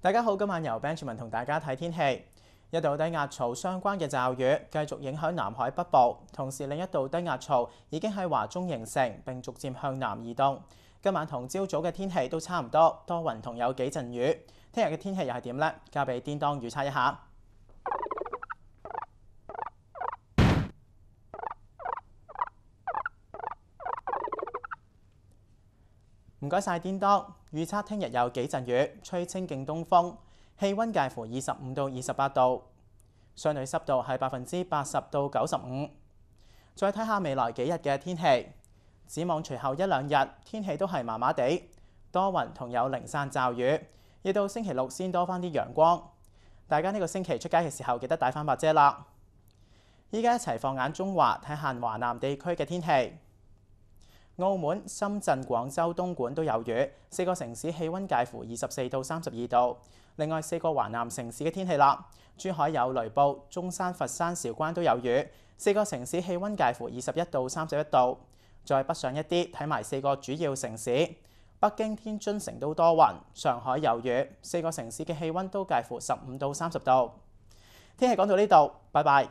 大家好，今晚由 Benjamin 同大家睇天氣。一道低壓槽相關嘅驟雨繼續影響南海北部，同時另一道低壓槽已經喺華中形成並逐漸向南移動。今晚同朝早嘅天氣都差唔多，多雲同有幾陣雨。聽日嘅天氣又係點呢？交俾叮當預測一下。唔該晒，叮當。預測聽日有幾陣雨，吹清勁東風，氣温介乎25到28度，相對濕度係80%到95%。再睇下未來幾日嘅天氣，展望隨後一兩日天氣都係麻麻地，多雲同有零散驟雨，要到星期六先多返啲陽光。大家呢個星期出街嘅時候記得帶返把遮啦。依家一齊放眼中華，睇下華南地區嘅天氣。澳門、深圳、廣州、東莞都有雨，4個城市氣温介乎24到32度。另外4個華南城市嘅天氣啦，珠海有雷暴，中山、佛山、韶關都有雨，4個城市氣温介乎21到31度。再北上一啲，睇埋4個主要城市，北京、天津、成都多雲，上海有雨，4個城市嘅氣温都介乎15到30度。天氣講到呢度，拜拜。